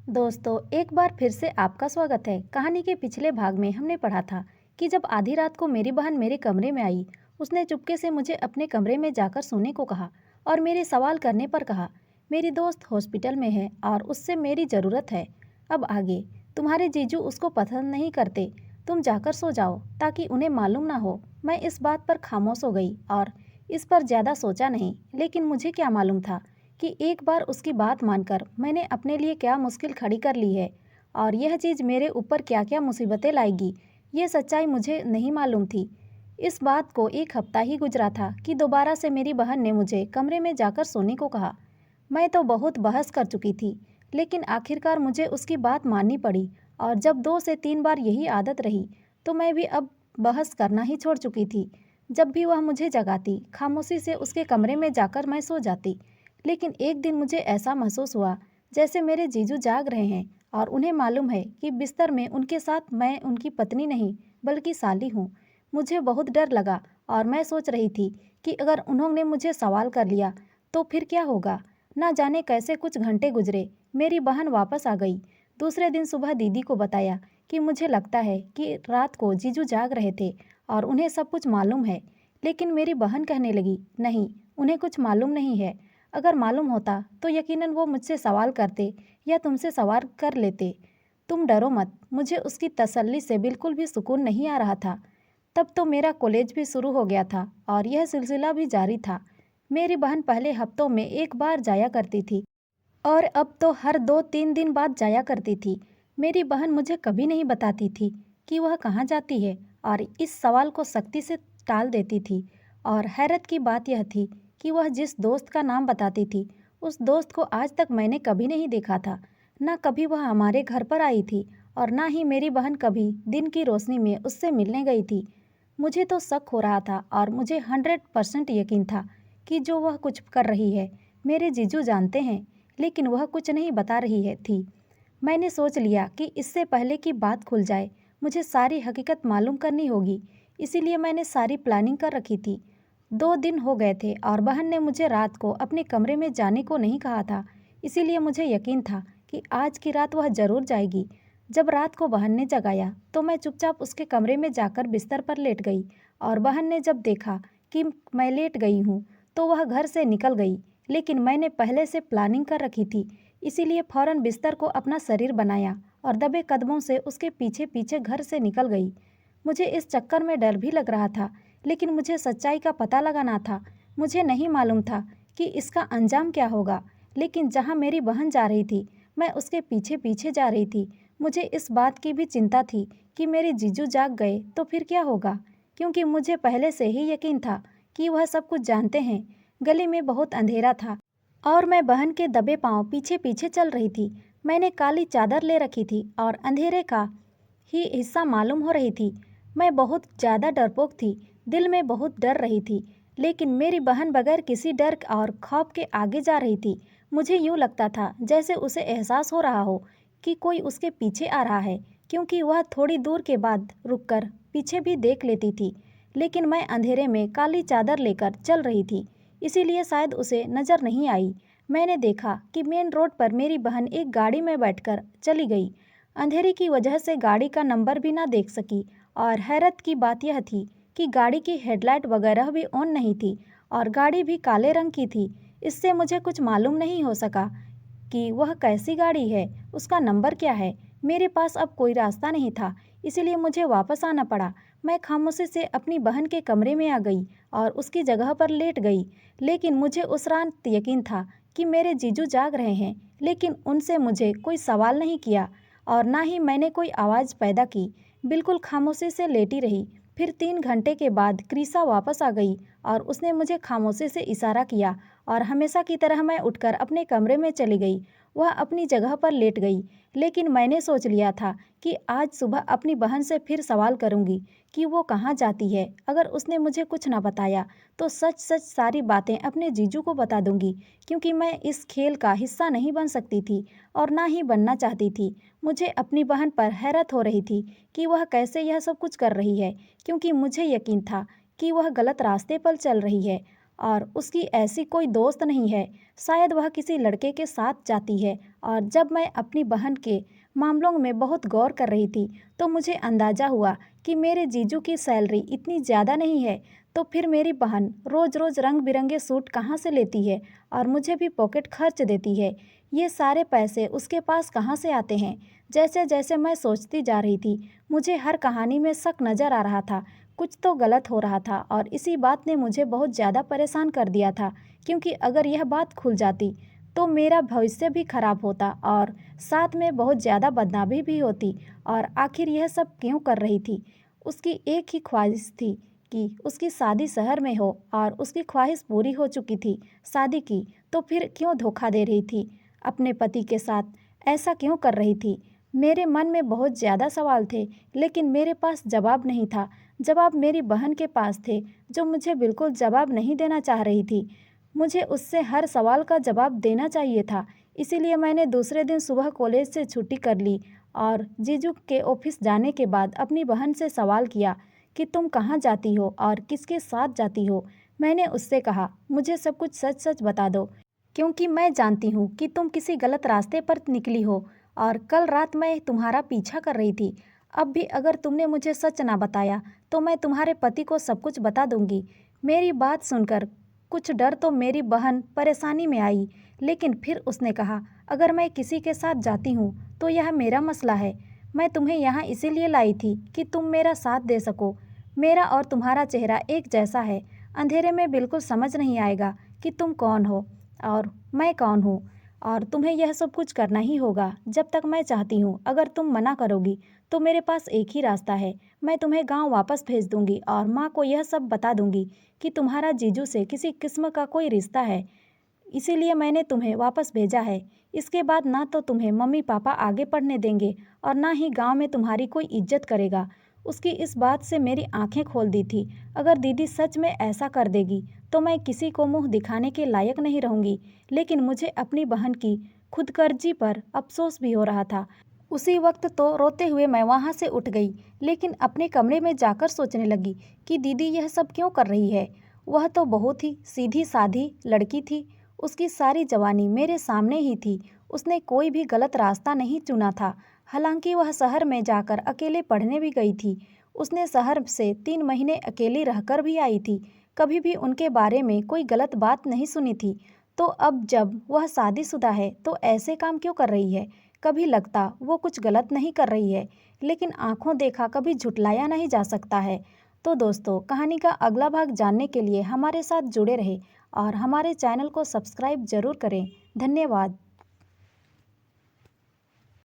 दोस्तों, एक बार फिर से आपका स्वागत है। कहानी के पिछले भाग में हमने पढ़ा था कि जब आधी रात को मेरी बहन मेरे कमरे में आई, उसने चुपके से मुझे अपने कमरे में जाकर सोने को कहा और मेरे सवाल करने पर कहा, मेरी दोस्त हॉस्पिटल में है और उससे मेरी ज़रूरत है। अब आगे, तुम्हारे जीजू उसको पसंद नहीं करते, तुम जाकर सो जाओ ताकि उन्हें मालूम ना हो। मैं इस बात पर खामोश हो गई और इस पर ज़्यादा सोचा नहीं, लेकिन मुझे क्या मालूम था कि एक बार उसकी बात मानकर मैंने अपने लिए क्या मुश्किल खड़ी कर ली है और यह चीज़ मेरे ऊपर क्या क्या मुसीबतें लाएगी, ये सच्चाई मुझे नहीं मालूम थी। इस बात को एक हफ्ता ही गुजरा था कि दोबारा से मेरी बहन ने मुझे कमरे में जाकर सोने को कहा। मैं तो बहुत बहस कर चुकी थी, लेकिन आखिरकार मुझे उसकी बात माननी पड़ी और जब 2 से 3 बार यही आदत रही, तो मैं भी अब बहस करना ही छोड़ चुकी थी। जब भी वह मुझे जगाती, खामोशी से उसके कमरे में जाकर मैं सो जाती। लेकिन एक दिन मुझे ऐसा महसूस हुआ जैसे मेरे जीजू जाग रहे हैं और उन्हें मालूम है कि बिस्तर में उनके साथ मैं उनकी पत्नी नहीं बल्कि साली हूँ। मुझे बहुत डर लगा और मैं सोच रही थी कि अगर उन्होंने मुझे सवाल कर लिया तो फिर क्या होगा। ना जाने कैसे कुछ घंटे गुजरे, मेरी बहन वापस आ गई। दूसरे दिन सुबह दीदी को बताया कि मुझे लगता है कि रात को जीजू जाग रहे थे और उन्हें सब कुछ मालूम है। लेकिन मेरी बहन कहने लगी, नहीं, उन्हें कुछ मालूम नहीं है। अगर मालूम होता तो यकीनन वो मुझसे सवाल करते या तुमसे सवाल कर लेते। तुम डरो मत, मुझे उसकी तसल्ली से बिल्कुल भी सुकून नहीं आ रहा था। तब तो मेरा कॉलेज भी शुरू हो गया था और यह सिलसिला भी जारी था। मेरी बहन पहले हफ्तों में एक बार जाया करती थी और अब तो हर 2-3 दिन बाद जाया करती थी। मेरी बहन मुझे कभी नहीं बताती थी कि वह कहाँ जाती है और इस सवाल को सख्ती से टाल देती थी। और हैरत की बात यह थी कि वह जिस दोस्त का नाम बताती थी, उस दोस्त को आज तक मैंने कभी नहीं देखा था। ना कभी वह हमारे घर पर आई थी और ना ही मेरी बहन कभी दिन की रोशनी में उससे मिलने गई थी। मुझे तो शक हो रहा था और मुझे 100% यकीन था कि जो वह कुछ कर रही है मेरे जीजू जानते हैं, लेकिन वह कुछ नहीं बता रही है थी। मैंने सोच लिया कि इससे पहले कि बात खुल जाए, मुझे सारी हकीकत मालूम करनी होगी। इसीलिए मैंने सारी प्लानिंग कर रखी थी। 2 दिन हो गए थे और बहन ने मुझे रात को अपने कमरे में जाने को नहीं कहा था। इसीलिए मुझे यकीन था कि आज की रात वह ज़रूर जाएगी। जब रात को बहन ने जगाया तो मैं चुपचाप उसके कमरे में जाकर बिस्तर पर लेट गई और बहन ने जब देखा कि मैं लेट गई हूँ तो वह घर से निकल गई। लेकिन मैंने पहले से प्लानिंग कर रखी थी, इसीलिए फौरन बिस्तर को अपना शरीर बनाया और दबे कदमों से उसके पीछे पीछे घर से निकल गई। मुझे इस चक्कर में डर भी लग रहा था, लेकिन मुझे सच्चाई का पता लगाना था। मुझे नहीं मालूम था कि इसका अंजाम क्या होगा, लेकिन जहाँ मेरी बहन जा रही थी, मैं उसके पीछे पीछे जा रही थी। मुझे इस बात की भी चिंता थी कि मेरे जीजू जाग गए तो फिर क्या होगा, क्योंकि मुझे पहले से ही यकीन था कि वह सब कुछ जानते हैं। गली में बहुत अंधेरा था और मैं बहन के दबे पांव पीछे पीछे चल रही थी। मैंने काली चादर ले रखी थी और अंधेरे का ही हिस्सा मालूम हो रही थी। मैं बहुत ज़्यादा डरपोक थी, दिल में बहुत डर रही थी। लेकिन मेरी बहन बगैर किसी डर और खौफ के आगे जा रही थी। मुझे यूँ लगता था जैसे उसे एहसास हो रहा हो कि कोई उसके पीछे आ रहा है, क्योंकि वह थोड़ी दूर के बाद रुककर पीछे भी देख लेती थी। लेकिन मैं अंधेरे में काली चादर लेकर चल रही थी, इसीलिए शायद उसे नज़र नहीं आई। मैंने देखा कि मेन रोड पर मेरी बहन एक गाड़ी में बैठकर चली गई। अंधेरे की वजह से गाड़ी का नंबर भी ना देख सकी और हैरत की बात यह थी कि गाड़ी की हेडलाइट वगैरह भी ऑन नहीं थी और गाड़ी भी काले रंग की थी। इससे मुझे कुछ मालूम नहीं हो सका कि वह कैसी गाड़ी है, उसका नंबर क्या है। मेरे पास अब कोई रास्ता नहीं था, इसीलिए मुझे वापस आना पड़ा। मैं खामोशी से अपनी बहन के कमरे में आ गई और उसकी जगह पर लेट गई। लेकिन मुझे उस रात यकीन था कि मेरे जीजू जाग रहे हैं, लेकिन उनसे मुझे कोई सवाल नहीं किया और ना ही मैंने कोई आवाज़ पैदा की। बिल्कुल खामोशी से लेटी रही। फिर 3 घंटे के बाद क्रिसा वापस आ गई और उसने मुझे खामोशी से इशारा किया और हमेशा की तरह मैं उठकर अपने कमरे में चली गई। वह अपनी जगह पर लेट गई, लेकिन मैंने सोच लिया था कि आज सुबह अपनी बहन से फिर सवाल करूंगी कि वो कहाँ जाती है। अगर उसने मुझे कुछ ना बताया तो सच सच सारी बातें अपने जीजू को बता दूंगी, क्योंकि मैं इस खेल का हिस्सा नहीं बन सकती थी और ना ही बनना चाहती थी। मुझे अपनी बहन पर हैरत हो रही थी कि वह कैसे यह सब कुछ कर रही है, क्योंकि मुझे यकीन था कि वह गलत रास्ते पर चल रही है और उसकी ऐसी कोई दोस्त नहीं है। शायद वह किसी लड़के के साथ जाती है। और जब मैं अपनी बहन के मामलों में बहुत गौर कर रही थी तो मुझे अंदाज़ा हुआ कि मेरे जीजू की सैलरी इतनी ज़्यादा नहीं है, तो फिर मेरी बहन रोज़ रोज़ रंग बिरंगे सूट कहाँ से लेती है और मुझे भी पॉकेट खर्च देती है। ये सारे पैसे उसके पास कहाँ से आते हैं? जैसे जैसे मैं सोचती जा रही थी, मुझे हर कहानी में शक नज़र आ रहा था। कुछ तो गलत हो रहा था और इसी बात ने मुझे बहुत ज़्यादा परेशान कर दिया था, क्योंकि अगर यह बात खुल जाती तो मेरा भविष्य भी खराब होता और साथ में बहुत ज़्यादा बदनामी भी होती। और आखिर यह सब क्यों कर रही थी? उसकी एक ही ख्वाहिश थी कि उसकी शादी शहर में हो, और उसकी ख्वाहिश पूरी हो चुकी थी, शादी की। तो फिर क्यों धोखा दे रही थी अपने पति के साथ? ऐसा क्यों कर रही थी? मेरे मन में बहुत ज़्यादा सवाल थे, लेकिन मेरे पास जवाब नहीं था। जवाब मेरी बहन के पास थे, जो मुझे बिल्कुल जवाब नहीं देना चाह रही थी। मुझे उससे हर सवाल का जवाब देना चाहिए था। इसीलिए मैंने दूसरे दिन सुबह कॉलेज से छुट्टी कर ली और जीजू के ऑफिस जाने के बाद अपनी बहन से सवाल किया कि तुम कहाँ जाती हो और किसके साथ जाती हो। मैंने उससे कहा, मुझे सब कुछ सच सच बता दो, क्योंकि मैं जानती हूँ कि तुम किसी गलत रास्ते पर निकली हो और कल रात मैं तुम्हारा पीछा कर रही थी। अब भी अगर तुमने मुझे सच ना बताया तो मैं तुम्हारे पति को सब कुछ बता दूंगी। मेरी बात सुनकर कुछ डर तो मेरी बहन परेशानी में आई, लेकिन फिर उसने कहा, अगर मैं किसी के साथ जाती हूँ तो यह मेरा मसला है। मैं तुम्हें यहाँ इसीलिए लाई थी कि तुम मेरा साथ दे सको। मेरा और तुम्हारा चेहरा एक जैसा है। अंधेरे में बिल्कुल समझ नहीं आएगा कि तुम कौन हो और मैं कौन हूँ। और तुम्हें यह सब कुछ करना ही होगा जब तक मैं चाहती हूँ। अगर तुम मना करोगी तो मेरे पास एक ही रास्ता है, मैं तुम्हें गांव वापस भेज दूंगी और माँ को यह सब बता दूंगी कि तुम्हारा जीजू से किसी किस्म का कोई रिश्ता है। इसीलिए मैंने तुम्हें वापस भेजा है। इसके बाद ना तो तुम्हें मम्मी पापा आगे पढ़ने देंगे और ना ही गांव में तुम्हारी कोई इज्जत करेगा। उसकी इस बात से मेरी आंखें खोल दी थी। अगर दीदी सच में ऐसा कर देगी तो मैं किसी को मुंह दिखाने के लायक नहीं रहूंगी। लेकिन मुझे अपनी बहन की खुदगर्जी पर अफसोस भी हो रहा था। उसी वक्त तो रोते हुए मैं वहाँ से उठ गई, लेकिन अपने कमरे में जाकर सोचने लगी कि दीदी यह सब क्यों कर रही है। वह तो बहुत ही सीधी साधी लड़की थी। उसकी सारी जवानी मेरे सामने ही थी। उसने कोई भी गलत रास्ता नहीं चुना था। हालांकि वह शहर में जाकर अकेले पढ़ने भी गई थी। उसने शहर से 3 महीने अकेली रहकर भी आई थी। कभी भी उनके बारे में कोई गलत बात नहीं सुनी थी। तो अब जब वह शादीशुदा है तो ऐसे काम क्यों कर रही है? कभी लगता वो कुछ गलत नहीं कर रही है, लेकिन आंखों देखा कभी झुटलाया नहीं जा सकता है। तो दोस्तों, कहानी का अगला भाग जानने के लिए हमारे साथ जुड़े रहे और हमारे चैनल को सब्सक्राइब जरूर करें। धन्यवाद।